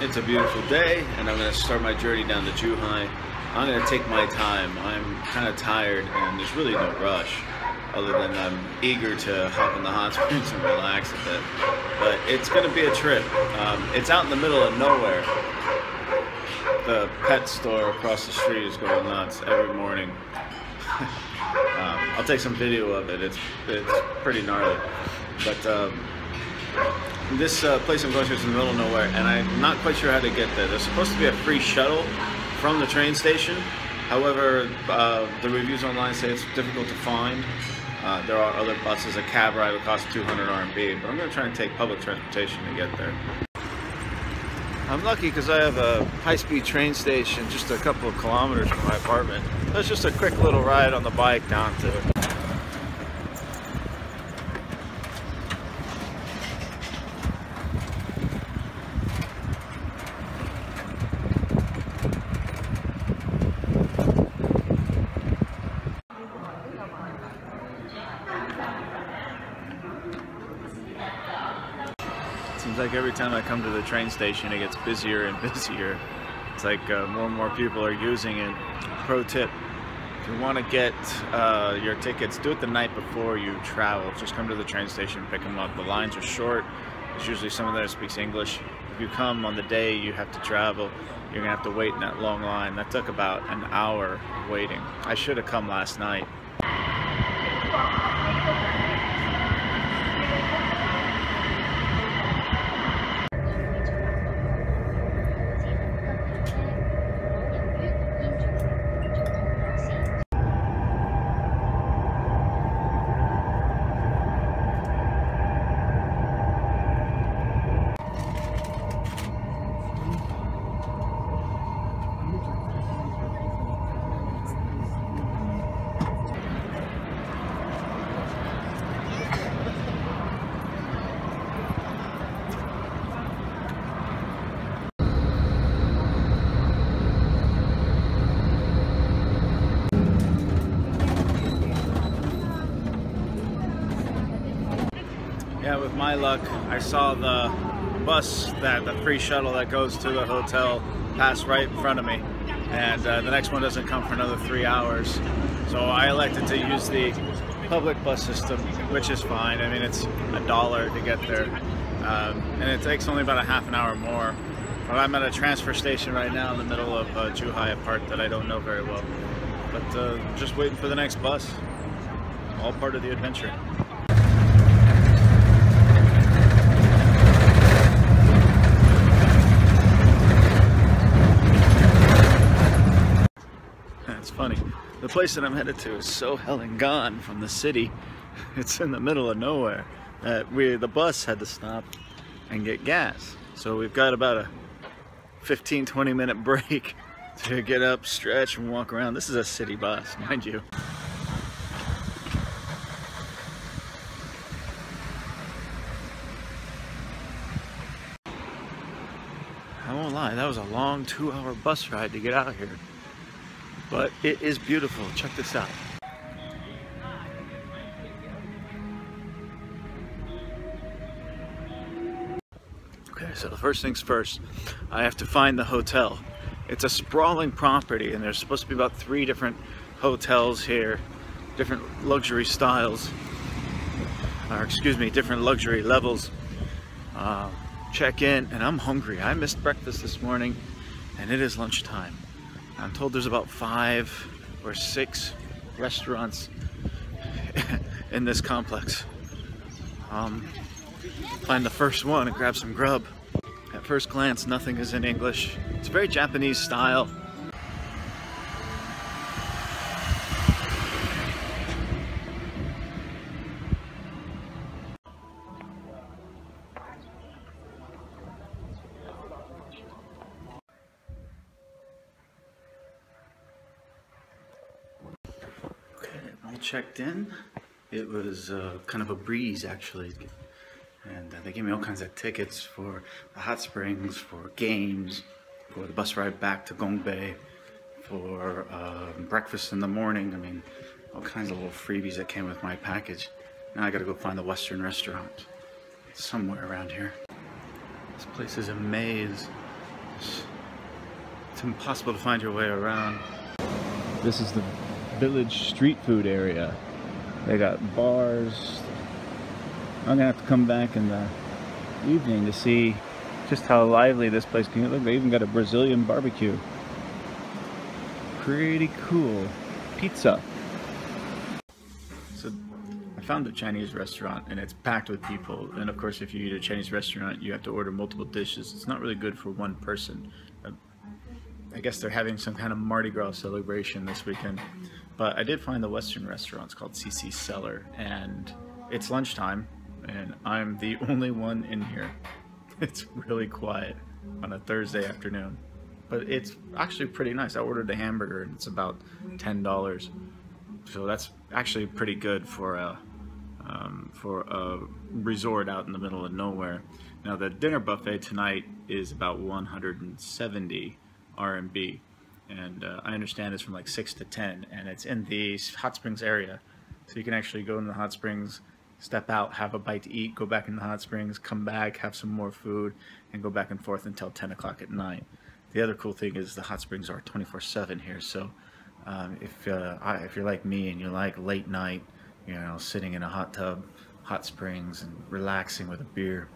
It's a beautiful day, and I'm going to start my journey down to Zhuhai. I'm going to take my time. I'm kind of tired, and there's really no rush, other than I'm eager to hop in the hot springs and relax a bit. But it's going to be a trip. It's out in the middle of nowhere. The pet store across the street is going nuts every morning. I'll take some video of it. It's pretty gnarly. But this place I'm going to is in the middle of nowhere, and I'm not quite sure how to get there. There's supposed to be a free shuttle from the train station. However, the reviews online say it's difficult to find. There are other buses. A cab ride will cost 200 RMB, but I'm going to try and take public transportation to get there. I'm lucky because I have a high-speed train station just a couple of kilometers from my apartment. That's just a quick little ride on the bike down to it. Seems like every time I come to the train station it gets busier and busier. It's like more and more people are using it. Pro tip, if you want to get your tickets, do it the night before you travel. Just come to the train station, pick them up. The lines are short. There's usually someone there that speaks English. If you come on the day you have to travel, you're gonna have to wait in that long line. That took about an hour waiting. I should have come last night. Yeah, with my luck, I saw the bus, the free shuttle that goes to the hotel, pass right in front of me, and the next one doesn't come for another 3 hours. So I elected to use the public bus system, which is fine. I mean, it's $1 to get there, and it takes only about a half an hour more. But I'm at a transfer station right now in the middle of Zhuhai, a part that I don't know very well. But just waiting for the next bus. All part of the adventure. It's funny. The place that I'm headed to is so hell and gone from the city. It's in the middle of nowhere. The bus had to stop and get gas. So we've got about a 15-20 minute break to get up, stretch, and walk around. This is a city bus, mind you. I won't lie, that was a long 2-hour bus ride to get out here. But it is beautiful. Check this out. Okay, so the first things first, I have to find the hotel. It's a sprawling property, and there's supposed to be about 3 different hotels here, different luxury styles, or excuse me, different luxury levels. Check in, and I'm hungry. I missed breakfast this morning, and it is lunchtime. I'm told there's about 5 or 6 restaurants in this complex. Find the first one and grab some grub. At first glance, nothing is in English. It's very Japanese style. Checked in. It was kind of a breeze actually, and they gave me all kinds of tickets for the hot springs, for games, for the bus ride back to Gongbei, for breakfast in the morning. I mean, all kinds of little freebies that came with my package. Now I gotta go find the Western restaurant somewhere around here. This place is a maze. It's impossible to find your way around. This is the village street food area. They got bars. I'm gonna have to come back in the evening to see just how lively this place can get. Look, they even got a Brazilian barbecue. Pretty cool. Pizza. So I found a Chinese restaurant and it's packed with people, and of course if you eat at a Chinese restaurant you have to order multiple dishes. It's not really good for one person. I guess they're having some kind of Mardi Gras celebration this weekend. But I did find the Western restaurant. It's called CC's Cellar, and it's lunchtime and I'm the only one in here. It's really quiet on a Thursday afternoon, but it's actually pretty nice. I ordered the hamburger and it's about $10, so that's actually pretty good for a resort out in the middle of nowhere. Now the dinner buffet tonight is about 170 RMB, and I understand it's from like 6 to 10, and it's in the hot springs area, so you can actually go in the hot springs, step out, have a bite to eat, go back in the hot springs, come back, have some more food, and go back and forth until 10 o'clock at night. The other cool thing is the hot springs are 24/7 here, so if you're like me and you like late night, you know, sitting in a hot tub, hot springs, and relaxing with a beer,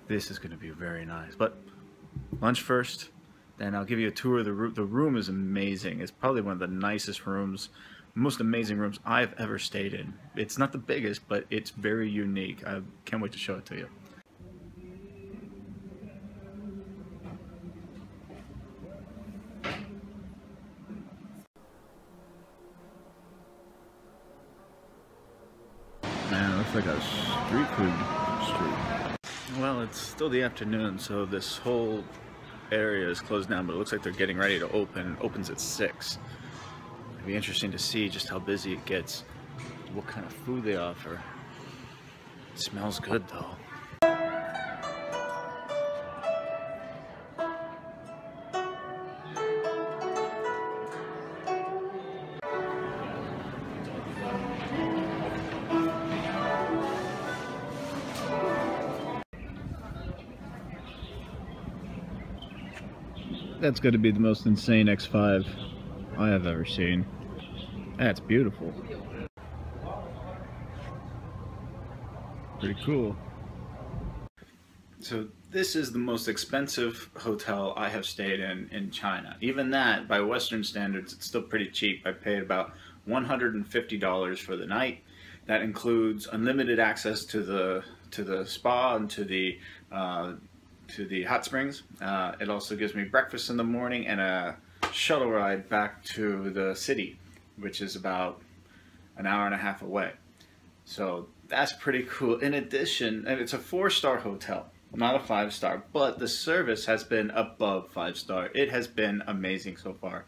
this is going to be very nice. But lunch first, then I'll give you a tour of the room. The room is amazing. It's probably one of the nicest rooms, most amazing rooms I've ever stayed in. It's not the biggest, but it's very unique. I can't wait to show it to you. Man, it looks like a street food street. Well, it's still the afternoon, so this whole area is closed down, but it looks like they're getting ready to open. It opens at 6. It'd be interesting to see just how busy it gets, what kind of food they offer. It smells good though. That's got to be the most insane X5 I have ever seen. That's beautiful. Pretty cool. So this is the most expensive hotel I have stayed in China. Even that, by Western standards, it's still pretty cheap. I paid about $150 for the night. That includes unlimited access to the spa and to the hot springs. It also gives me breakfast in the morning and a shuttle ride back to the city, which is about an hour and a half away. So that's pretty cool. In addition, and it's a 4-star hotel, not a 5-star, but the service has been above 5-star. It has been amazing so far.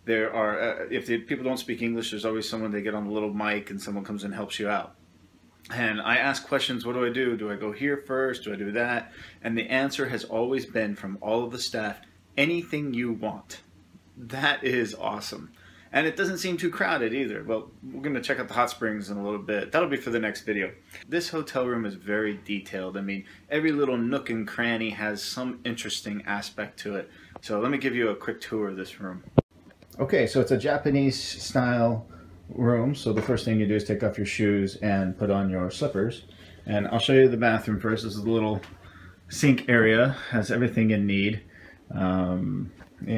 There are, if the people don't speak English, there's always someone, they get on the little mic and someone comes and helps you out. And I ask questions, what do I do? Do I go here first? Do I do that? And the answer has always been from all of the staff, anything you want. That is awesome. And it doesn't seem too crowded either. Well, we're going to check out the hot springs in a little bit. That'll be for the next video. This hotel room is very detailed. I mean, every little nook and cranny has some interesting aspect to it. So let me give you a quick tour of this room. Okay, so it's a Japanese style room, so the first thing you do is take off your shoes and put on your slippers, and I'll show you the bathroom first. This is the little sink area, has everything you need. In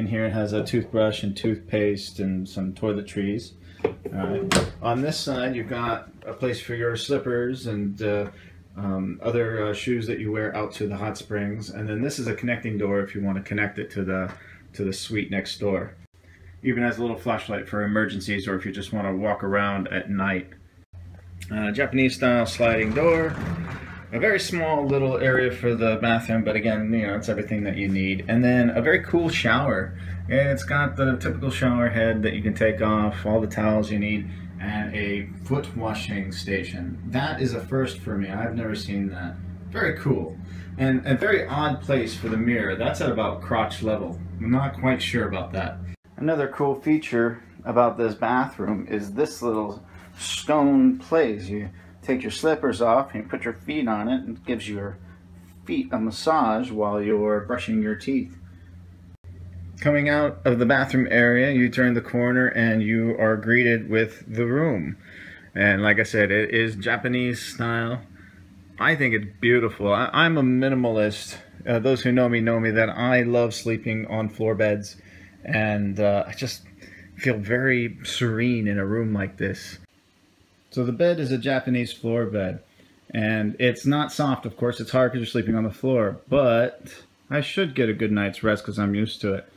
here it has a toothbrush and toothpaste and some toiletries. On this side you've got a place for your slippers and other shoes that you wear out to the hot springs, and then this is a connecting door if you want to connect it to the suite next door. Even has a little flashlight for emergencies or if you just want to walk around at night. Japanese style sliding door. A very small little area for the bathroom, but again, you know, it's everything that you need. And then a very cool shower. It's got the typical shower head that you can take off, all the towels you need, and a foot washing station. That is a first for me. I've never seen that. Very cool. And a very odd place for the mirror. That's at about crotch level. I'm not quite sure about that. Another cool feature about this bathroom is this little stone place. You take your slippers off and you put your feet on it, and it gives your feet a massage while you're brushing your teeth. Coming out of the bathroom area, you turn the corner and you are greeted with the room. And like I said, it is Japanese style. I think it's beautiful. I'm a minimalist. Those who know me that I love sleeping on floor beds, and I just feel very serene in a room like this. So the bed is a Japanese floor bed, and it's not soft, of course. It's hard because you're sleeping on the floor, but I should get a good night's rest because I'm used to it.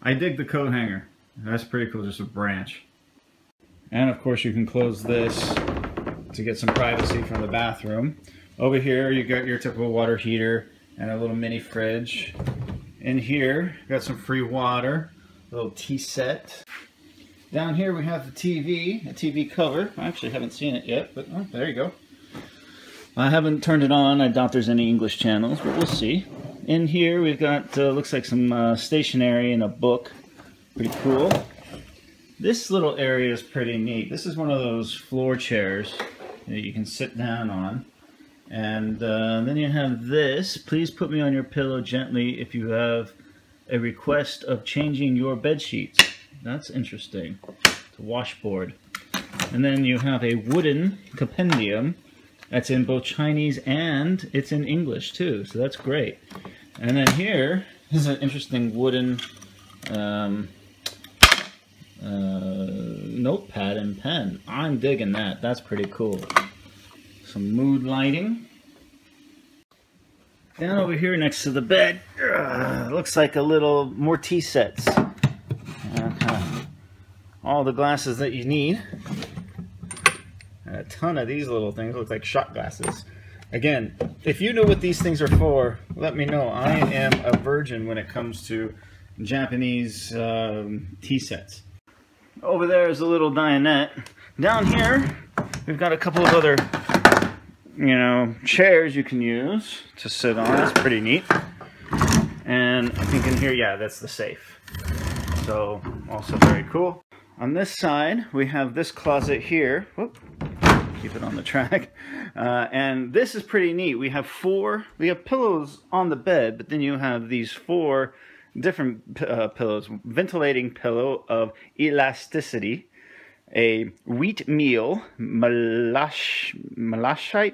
I dig the coat hanger. That's pretty cool, just a branch. And of course you can close this to get some privacy from the bathroom. Over here you got your typical water heater and a little mini fridge. In here, got some free water, a little tea set. Down here we have the TV, a TV cover. I actually haven't seen it yet, but oh, there you go. I haven't turned it on. I doubt there's any English channels, but we'll see. In here we've got, looks like some stationery and a book. Pretty cool. This little area is pretty neat. This is one of those floor chairs that you can sit down on. And then you have this. Please put me on your pillow gently if you have a request of changing your bed sheets. That's interesting. It's a washboard. And then you have a wooden compendium that's in both Chinese and it's in English too, so that's great. And then here is an interesting wooden notepad and pen. I'm digging that. That's pretty cool. Some mood lighting. Down over here next to the bed, looks like a little more tea sets. All the glasses that you need. And a ton of these little things look like shot glasses. Again, if you know what these things are for, let me know. I am a virgin when it comes to Japanese tea sets. Over there is a little dinette. Down here, we've got a couple of other, chairs you can use to sit on. It's pretty neat. And I think in here, yeah, that's the safe. So, also very cool. On this side, we have this closet here. Whoop. Keep it on the track. And this is pretty neat. We have pillows on the bed, but then you have these 4 different pillows. Ventilating pillow of elasticity, a wheat meal malachite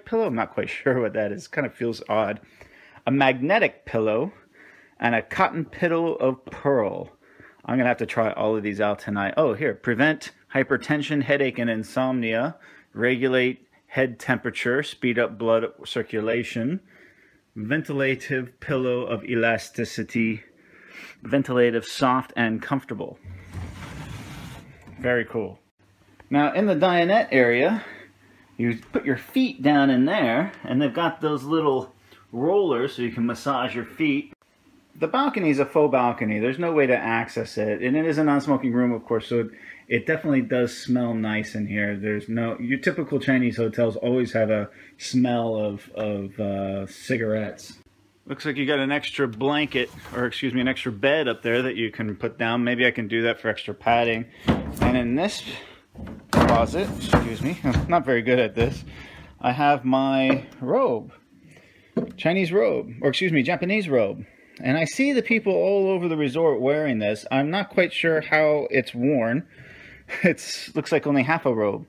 pillow. I'm not quite sure what that is. Kind of feels odd. A magnetic pillow, and a cotton pillow of pearl. I'm gonna have to try all of these out tonight. Oh, here, prevent hypertension, headache, and insomnia. Regulate head temperature, speed up blood circulation. Ventilative pillow of elasticity. Ventilative, soft, and comfortable. Very cool. Now in the dinette area, you put your feet down in there, and they've got those little rollers so you can massage your feet. The balcony is a faux balcony. There's no way to access it. And it is a non-smoking room, of course, so it definitely does smell nice in here. Your typical Chinese hotels always have a smell of cigarettes. Looks like you got an extra blanket, or excuse me, an extra bed up there that you can put down. Maybe I can do that for extra padding. And in this closet, excuse me, I'm not very good at this, I have my robe. Japanese robe. And I see the people all over the resort wearing this. I'm not quite sure how it's worn. It looks like only half a robe.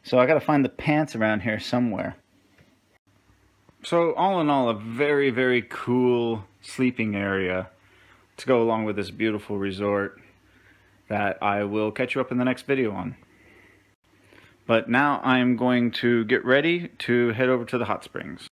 So I gotta find the pants around here somewhere. So all in all, a very, very cool sleeping area to go along with this beautiful resort that I will catch you up in the next video on. But now I'm going to get ready to head over to the hot springs.